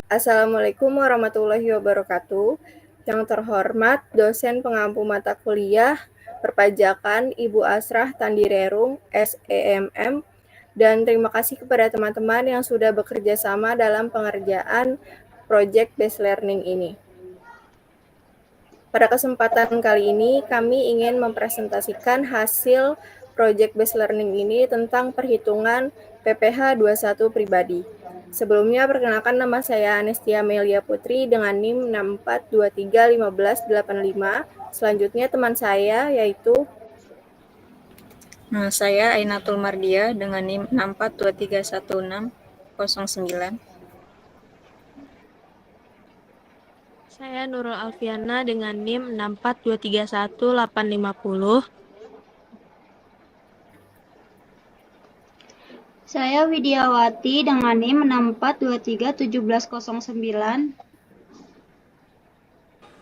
Assalamualaikum warahmatullahi wabarakatuh. Yang terhormat dosen pengampu mata kuliah perpajakan Ibu Asrah Tandirerung, SEMM, dan terima kasih kepada teman-teman yang sudah bekerja sama dalam pengerjaan Project Based Learning ini. Pada kesempatan kali ini, kami ingin mempresentasikan hasil Project Based Learning ini tentang perhitungan PPh 21 pribadi. Sebelumnya, perkenalkan nama saya Anestia Melia Putri dengan NIM 64231585. Selanjutnya teman saya yaitu Nah, saya Ainatul Mardia dengan NIM 64231609. Saya Nurul Alfiana dengan NIM 64231850. Saya Widiawati dengan NIM 64231709.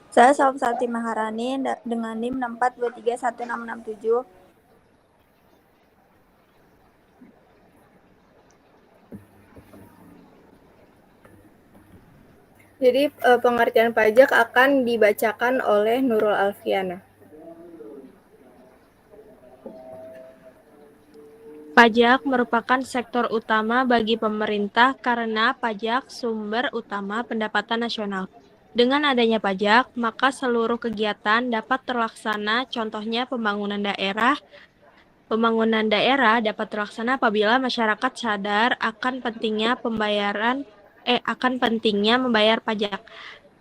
Saya Salvasati Maharani dengan NIM 64231667. Jadi pengertian pajak akan dibacakan oleh Nurul Alfiana. Pajak merupakan sektor utama bagi pemerintah karena pajak sumber utama pendapatan nasional. Dengan adanya pajak, maka seluruh kegiatan dapat terlaksana, contohnya pembangunan daerah. Pembangunan daerah dapat terlaksana apabila masyarakat sadar akan pentingnya membayar pajak.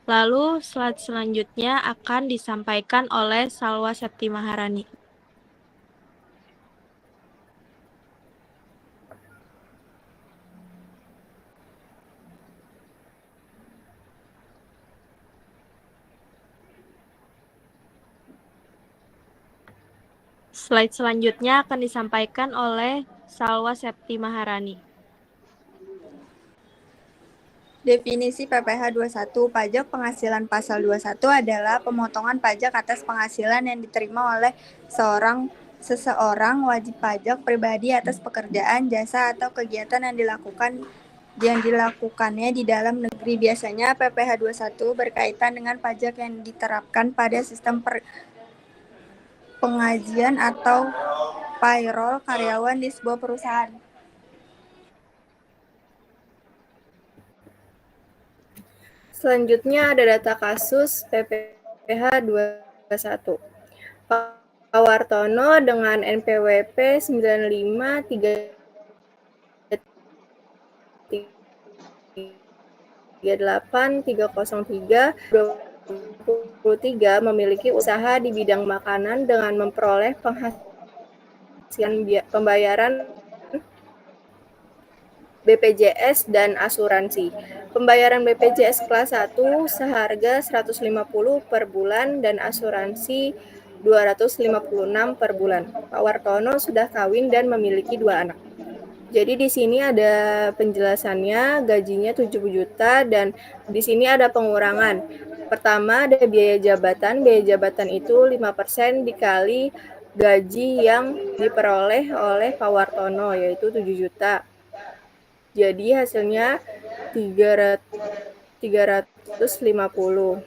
Lalu slide selanjutnya akan disampaikan oleh Salwa Septi Maharani. Slide selanjutnya akan disampaikan oleh Salwa Septi Maharani. Definisi PPh 21, pajak penghasilan pasal 21 adalah pemotongan pajak atas penghasilan yang diterima oleh seseorang wajib pajak pribadi atas pekerjaan, jasa, atau kegiatan yang dilakukannya di dalam negeri. Biasanya PPh 21 berkaitan dengan pajak yang diterapkan pada sistem penggajian atau payroll karyawan di sebuah perusahaan. Selanjutnya ada data kasus PPh 21. Pak Wartono dengan NPWP 95338303 memiliki usaha di bidang makanan dengan memperoleh penghasilan pembayaran BPJS dan asuransi. Pembayaran BPJS kelas 1 seharga 150 per bulan dan asuransi 256 per bulan. Pak Wartono sudah kawin dan memiliki 2 anak. Jadi di sini ada penjelasannya, gajinya 7 juta dan di sini ada pengurangan. Pertama ada biaya jabatan itu 5% dikali gaji yang diperoleh oleh Pak Wartono yaitu 7 juta. Jadi hasilnya 350.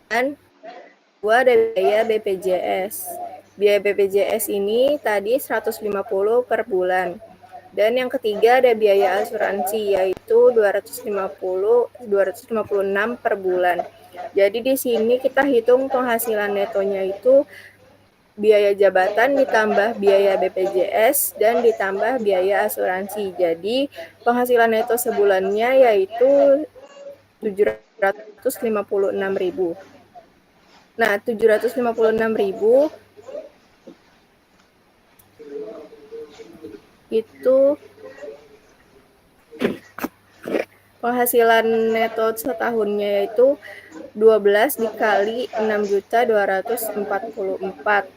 Dan dua ada biaya BPJS. Biaya BPJS ini tadi 150 per bulan. Dan yang ketiga ada biaya asuransi yaitu 256 per bulan. Jadi di sini kita hitung penghasilan netonya itu biaya jabatan ditambah biaya BPJS dan ditambah biaya asuransi. Jadi penghasilan neto sebulannya yaitu 756.000. Nah, 756.000 itu penghasilan neto setahunnya yaitu 12 dikali 6.244.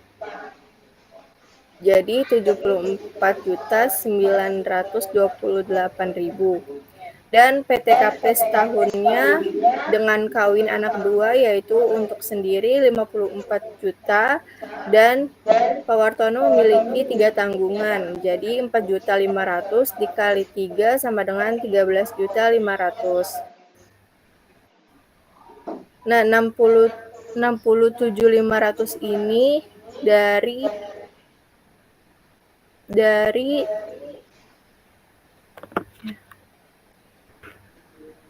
Jadi 74.928.000. Dan PTKP setahunnya dengan kawin anak 2 yaitu untuk sendiri 54 juta dan Pak Wartono memiliki 3 tanggungan. Jadi 4.500.000 dikali 3 sama dengan 13.500.000. Nah, 67.500 ini dari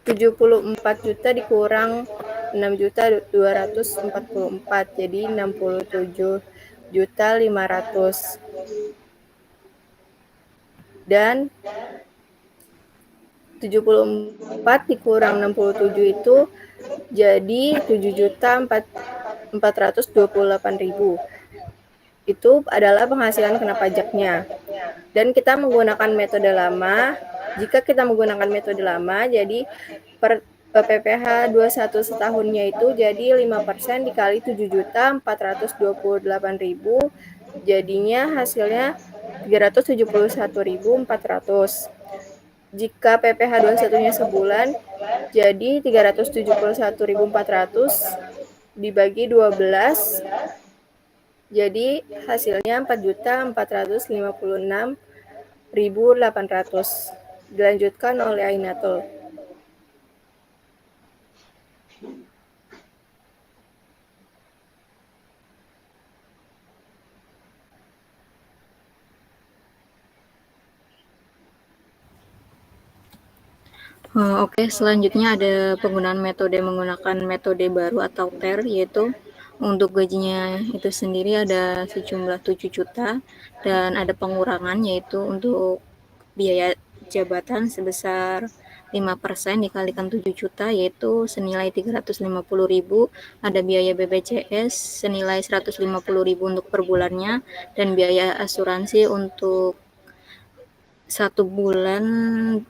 74 juta dikurang 6.244, jadi 67.500. Dan 74 dikurang 67 itu jadi 7.428.000. Itu adalah penghasilan kena pajaknya. Dan kita menggunakan metode lama. Jika kita menggunakan metode lama, jadi PPh 21 setahunnya itu jadi 5% dikali 7.428.000, jadinya hasilnya 371.400. Jika PPh 21-nya sebulan, jadi 371.400 dibagi 12, jadi hasilnya 4.456.800. Dilanjutkan oleh Ainatul. Oke, selanjutnya ada penggunaan menggunakan metode baru atau TER, yaitu untuk gajinya itu sendiri ada sejumlah 7 juta dan ada pengurangan, yaitu untuk biaya jabatan sebesar 5% dikalikan 7 juta, yaitu senilai 350.000, ada biaya BPJS senilai 150.000 untuk per bulannya, dan biaya asuransi untuk 1 bulan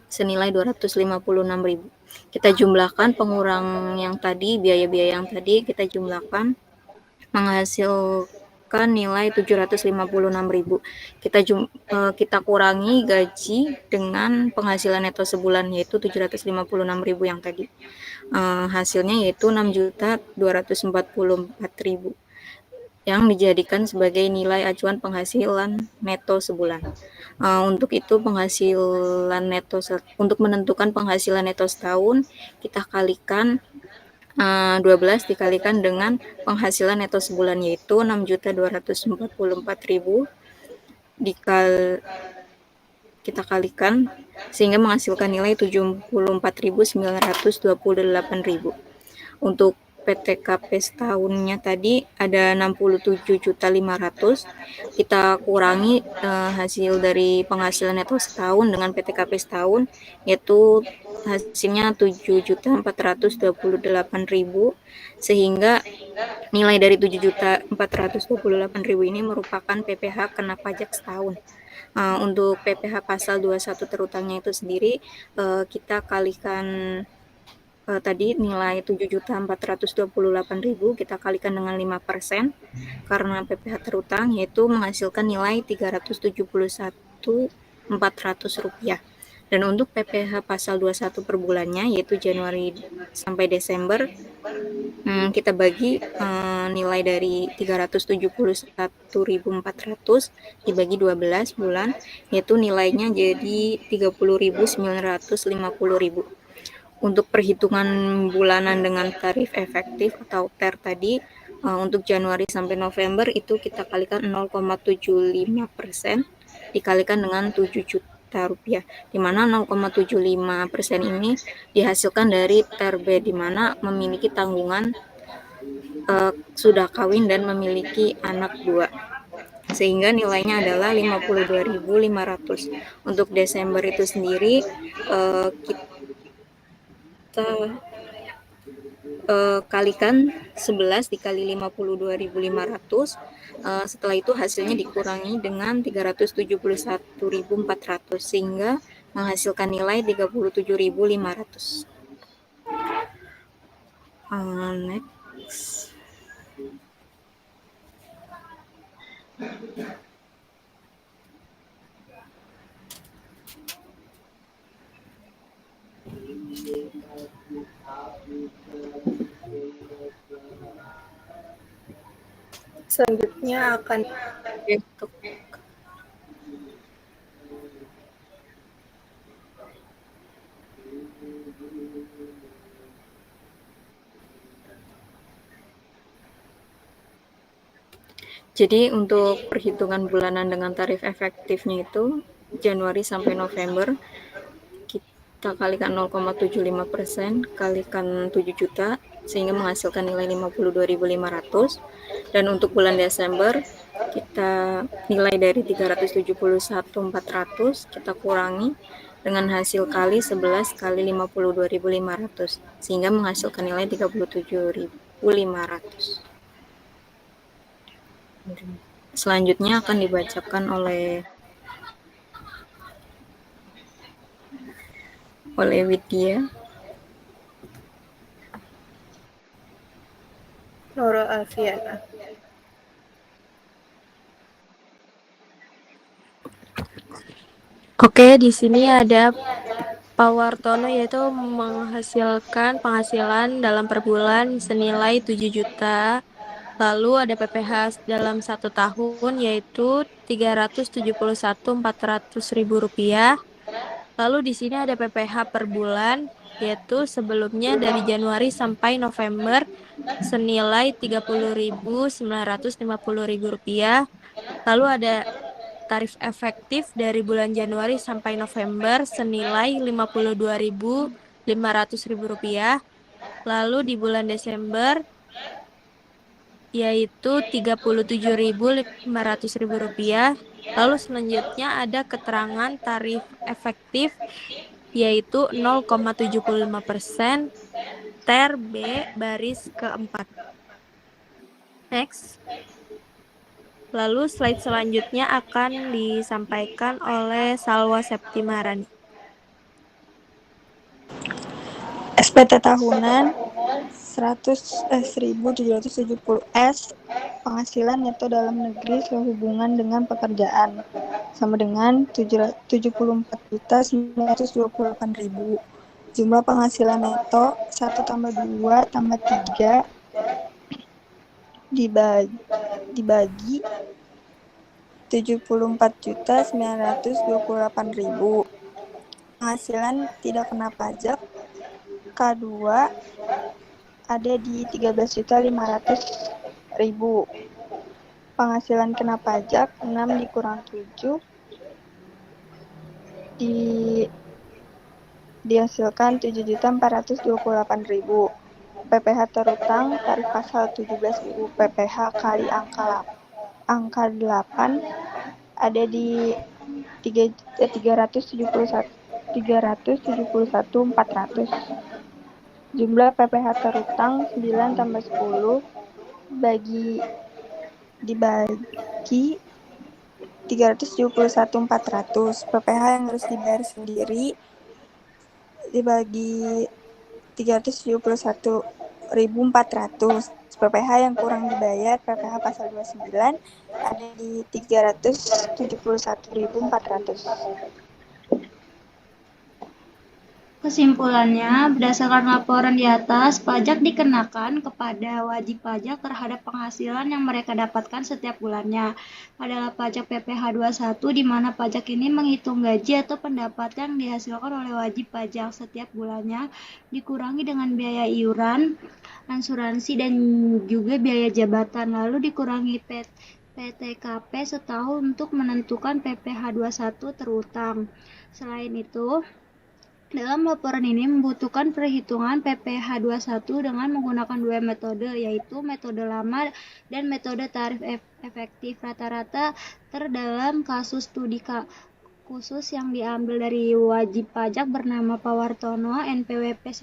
senilai 256.000. Kita jumlahkan pengurang yang tadi, biaya-biaya yang tadi kita jumlahkan menghasilkan nilai 756.000. Kita kurangi gaji dengan penghasilan neto sebulan, yaitu 756.000 yang tadi. Hasilnya yaitu 6.244.000 yang dijadikan sebagai nilai acuan penghasilan neto sebulan. Untuk itu penghasilan neto untuk menentukan penghasilan neto setahun, kita kalikan 12 dikalikan dengan penghasilan neto sebulan, yaitu 6.244.000 kita kalikan sehingga menghasilkan nilai 74.928.000. Untuk PTKP setahunnya tadi ada 67.500.000. Kita kurangi hasil dari penghasilan neto setahun dengan PTKP setahun, yaitu hasilnya 7.428.000, sehingga nilai dari 7.428.000 ini merupakan PPh kena pajak setahun. Untuk PPh pasal 21 terutangnya itu sendiri, kita kalikan tadi nilai 7.428.000 kita kalikan dengan 5% karena PPh terutang, yaitu menghasilkan nilai 371.400 rupiah. Dan untuk PPh pasal 21 per bulannya, yaitu Januari sampai Desember, kita bagi nilai dari 371.400 dibagi 12 bulan, yaitu nilainya jadi 30.950.000. Untuk perhitungan bulanan dengan tarif efektif atau TER tadi, untuk Januari sampai November itu kita kalikan 0,75% dikalikan dengan 7 juta rupiah, di mana 0,75% ini dihasilkan dari TER B, di mana memiliki tanggungan sudah kawin dan memiliki anak 2, sehingga nilainya adalah 52.500. Untuk Desember itu sendiri kita kalikan 11 dikali 52.500. Setelah itu hasilnya dikurangi dengan 371.400 sehingga menghasilkan nilai 37.500. Next. Selanjutnya akan Untuk Jadi untuk perhitungan bulanan dengan tarif efektifnya itu Januari sampai November kita kalikan 0,75% kalikan 7 juta sehingga menghasilkan nilai 52.500, dan untuk bulan Desember kita nilai dari 371.400 kita kurangi dengan hasil kali 11 kali 52.500 sehingga menghasilkan nilai 37.500. Selanjutnya akan dibacakan oleh Widya. Nurul Alfiana. Oke, di sini ada Pak Wartono yaitu menghasilkan penghasilan dalam per bulan senilai 7 juta. Lalu ada PPh dalam 1 tahun yaitu Rp371.400.000. Lalu di sini ada PPh per bulan yaitu sebelumnya dari Januari sampai November senilai Rp30.950.000. Lalu ada tarif efektif dari bulan Januari sampai November senilai Rp52.500.000. Lalu di bulan Desember yaitu Rp37.500.000. Lalu selanjutnya ada keterangan tarif efektif yaitu 0,75% ter B baris keempat. Next. Lalu slide selanjutnya akan disampaikan oleh Salwa Septimarani. SPT tahunan 1.770S penghasilan neto dalam negeri sehubungan dengan pekerjaan sama dengan 74.928.000. Jumlah penghasilan neto 1 tambah 2 tambah 3 dibagi 74.928.000. Penghasilan tidak kena pajak K2 ada di 13.500.000. Penghasilan kena pajak 6 dikurang 7 dihasilkan 7.428.000. PPh terutang tarif pasal 17 PPh kali angka 8 ada di 371.400. Jumlah PPh terutang 9 tambah 10 dibagi 371.400. PPh yang harus dibayar sendiri dibagi 371.400. PPh yang kurang dibayar PPh pasal 29 ada di 371.400. Kesimpulannya, berdasarkan laporan di atas, pajak dikenakan kepada wajib pajak terhadap penghasilan yang mereka dapatkan setiap bulannya. Adalah pajak PPh 21 di mana pajak ini menghitung gaji atau pendapatan yang dihasilkan oleh wajib pajak setiap bulannya, dikurangi dengan biaya iuran, asuransi, dan juga biaya jabatan, lalu dikurangi PTKP setahun untuk menentukan PPh 21 terutang. Selain itu, dalam laporan ini membutuhkan perhitungan PPh 21 dengan menggunakan 2 metode, yaitu metode lama dan metode tarif efektif. Rata-rata dalam kasus studi khusus yang diambil dari wajib pajak bernama Pak Wartono, NPWP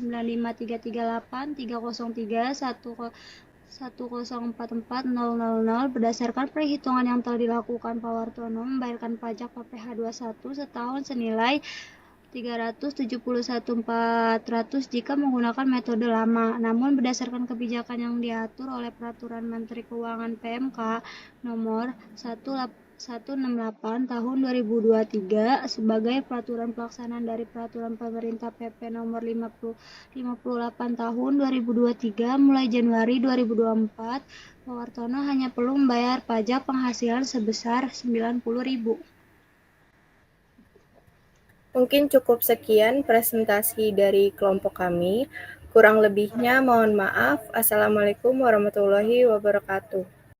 953383043104400. Berdasarkan perhitungan yang telah dilakukan, Pak Wartono membayarkan pajak PPh 21 setahun senilai 371.400 jika menggunakan metode lama. Namun berdasarkan kebijakan yang diatur oleh Peraturan Menteri Keuangan PMK nomor 168 tahun 2023 sebagai peraturan pelaksanaan dari peraturan pemerintah PP nomor 58 tahun 2023 mulai Januari 2024, Pak Wartono hanya perlu membayar pajak penghasilan sebesar 90.000. Mungkin cukup sekian presentasi dari kelompok kami. Kurang lebihnya mohon maaf. Assalamualaikum warahmatullahi wabarakatuh.